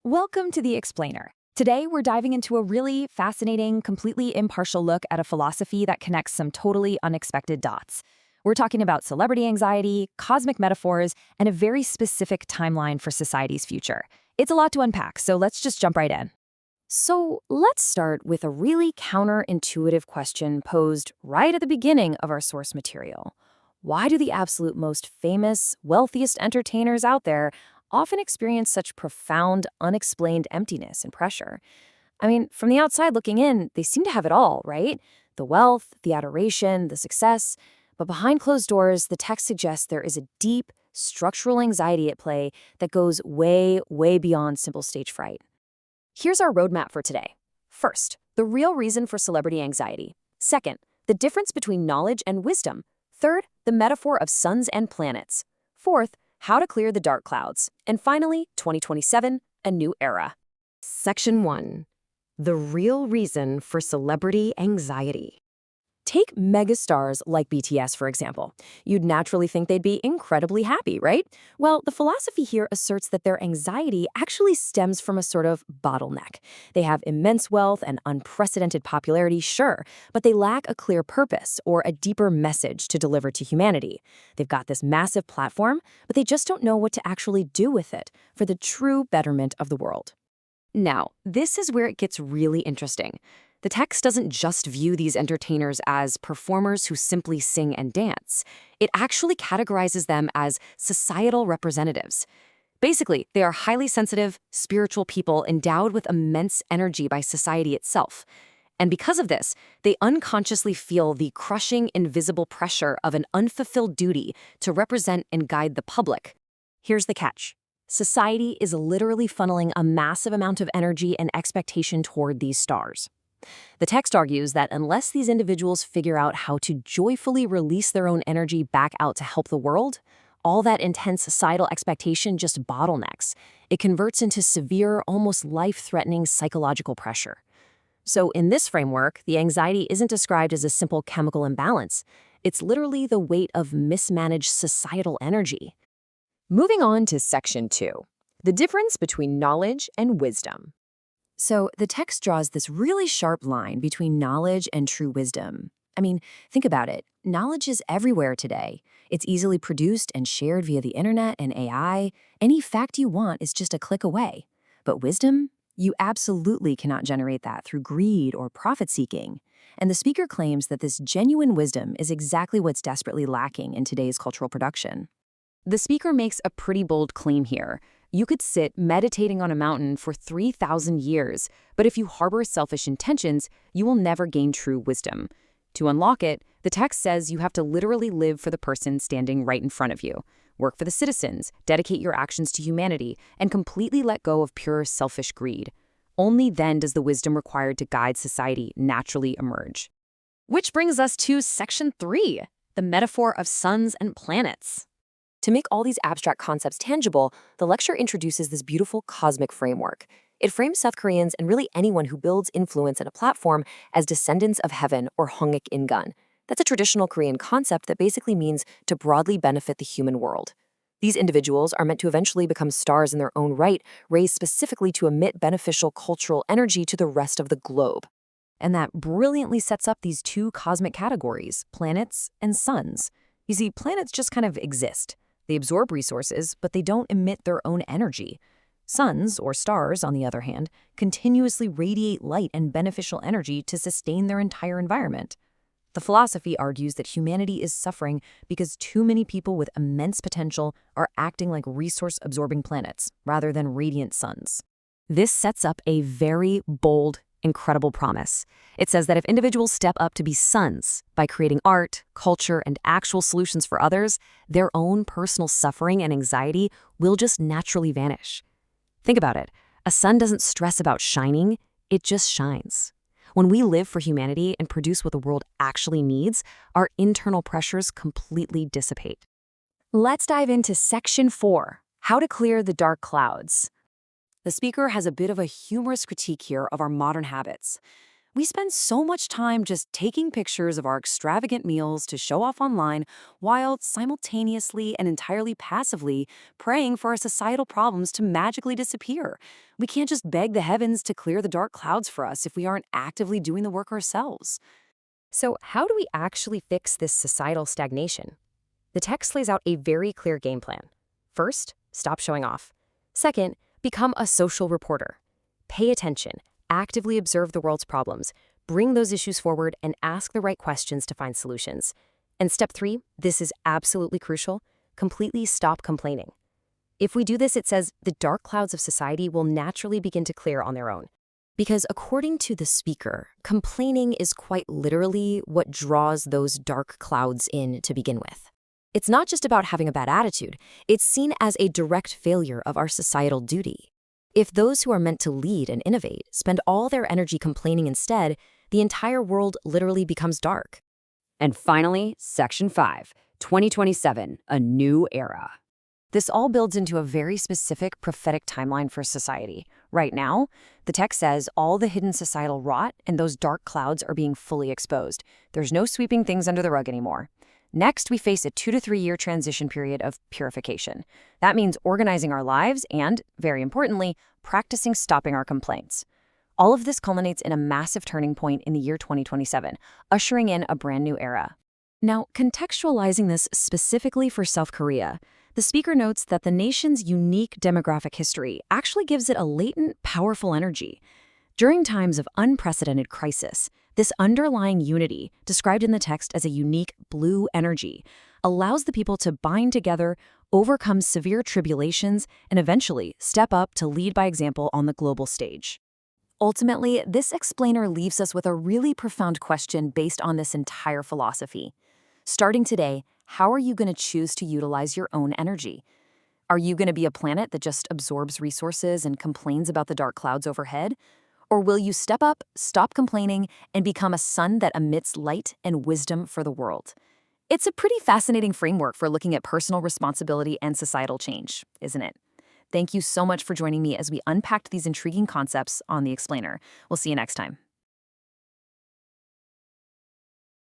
Welcome to The Explainer. Today, we're diving into a really fascinating, completely impartial look at a philosophy that connects some totally unexpected dots. We're talking about celebrity anxiety, cosmic metaphors, and a very specific timeline for society's future. It's a lot to unpack, so let's just jump right in. So let's start with a really counterintuitive question posed right at the beginning of our source material. Why do the absolute most famous, wealthiest entertainers out there often experience such profound, unexplained emptiness and pressure? I mean, from the outside looking in, they seem to have it all, right? The wealth, the adoration, the success. But behind closed doors, the text suggests there is a deep, structural anxiety at play that goes way, way beyond simple stage fright. Here's our roadmap for today. First, the real reason for celebrity anxiety. Second, the difference between knowledge and wisdom. Third, the metaphor of suns and planets. Fourth, how to clear the dark clouds. And finally, 2027, a new era. Section 1. The real reason for celebrity anxiety. Take megastars like BTS, for example. You'd naturally think they'd be incredibly happy, right? Well, the philosophy here asserts that their anxiety actually stems from a sort of bottleneck. They have immense wealth and unprecedented popularity, sure, but they lack a clear purpose or a deeper message to deliver to humanity. They've got this massive platform, but they just don't know what to actually do with it for the true betterment of the world. Now, this is where it gets really interesting. The text doesn't just view these entertainers as performers who simply sing and dance. It actually categorizes them as societal representatives. Basically, they are highly sensitive, spiritual people endowed with immense energy by society itself. And because of this, they unconsciously feel the crushing, invisible pressure of an unfulfilled duty to represent and guide the public. Here's the catch. Society is literally funneling a massive amount of energy and expectation toward these stars. The text argues that unless these individuals figure out how to joyfully release their own energy back out to help the world, all that intense societal expectation just bottlenecks. It converts into severe, almost life-threatening psychological pressure. So in this framework, the anxiety isn't described as a simple chemical imbalance. It's literally the weight of mismanaged societal energy. Moving on to Section 2, the difference between knowledge and wisdom. So the text draws this really sharp line between knowledge and true wisdom. I mean, think about it. Knowledge is everywhere today. It's easily produced and shared via the internet and AI. Any fact you want is just a click away. But wisdom? You absolutely cannot generate that through greed or profit-seeking. And the speaker claims that this genuine wisdom is exactly what's desperately lacking in today's cultural production. The speaker makes a pretty bold claim here. You could sit meditating on a mountain for 3,000 years, but if you harbor selfish intentions, you will never gain true wisdom. To unlock it, the text says you have to literally live for the person standing right in front of you, work for the citizens, dedicate your actions to humanity, and completely let go of pure selfish greed. Only then does the wisdom required to guide society naturally emerge. Which brings us to Section 3, the metaphor of suns and planets. To make all these abstract concepts tangible, the lecture introduces this beautiful cosmic framework. It frames South Koreans and really anyone who builds influence in a platform as descendants of heaven or Hongik Ingun. That's a traditional Korean concept that basically means to broadly benefit the human world. These individuals are meant to eventually become stars in their own right, raised specifically to emit beneficial cultural energy to the rest of the globe. And that brilliantly sets up these two cosmic categories, planets and suns. You see, planets just kind of exist. They absorb resources, but they don't emit their own energy. Suns, or stars, on the other hand, continuously radiate light and beneficial energy to sustain their entire environment. The philosophy argues that humanity is suffering because too many people with immense potential are acting like resource-absorbing planets rather than radiant suns. This sets up a very bold, incredible promise. It says that if individuals step up to be suns by creating art, culture, and actual solutions for others, their own personal suffering and anxiety will just naturally vanish. Think about it. A sun doesn't stress about shining, it just shines. When we live for humanity and produce what the world actually needs, our internal pressures completely dissipate. Let's dive into Section 4, how to clear the dark clouds. The speaker has a bit of a humorous critique here of our modern habits. We spend so much time just taking pictures of our extravagant meals to show off online, while simultaneously and entirely passively praying for our societal problems to magically disappear. We can't just beg the heavens to clear the dark clouds for us if we aren't actively doing the work ourselves. So, how do we actually fix this societal stagnation? The text lays out a very clear game plan. First, stop showing off. Second, become a social reporter. Pay attention, actively observe the world's problems, bring those issues forward, and ask the right questions to find solutions. And step 3, this is absolutely crucial, completely stop complaining. If we do this, it says the dark clouds of society will naturally begin to clear on their own. Because according to the speaker, complaining is quite literally what draws those dark clouds in to begin with. It's not just about having a bad attitude, it's seen as a direct failure of our societal duty. If those who are meant to lead and innovate spend all their energy complaining instead, the entire world literally becomes dark. And finally, Section 5, 2027, a new era. This all builds into a very specific prophetic timeline for society. Right now, the text says all the hidden societal rot and those dark clouds are being fully exposed. There's no sweeping things under the rug anymore. Next, we face a 2 to 3 year transition period of purification. That means organizing our lives and, very importantly, practicing stopping our complaints. All of this culminates in a massive turning point in the year 2027, ushering in a brand new era. Now, contextualizing this specifically for South Korea, the speaker notes that the nation's unique demographic history actually gives it a latent, powerful energy. During times of unprecedented crisis, this underlying unity, described in the text as a unique blue energy, allows the people to bind together, overcome severe tribulations, and eventually step up to lead by example on the global stage. Ultimately, this explainer leaves us with a really profound question based on this entire philosophy. Starting today, how are you going to choose to utilize your own energy? Are you going to be a planet that just absorbs resources and complains about the dark clouds overhead? Or will you step up, stop complaining, and become a sun that emits light and wisdom for the world? It's a pretty fascinating framework for looking at personal responsibility and societal change, isn't it? Thank you so much for joining me as we unpacked these intriguing concepts on The Explainer. We'll see you next time.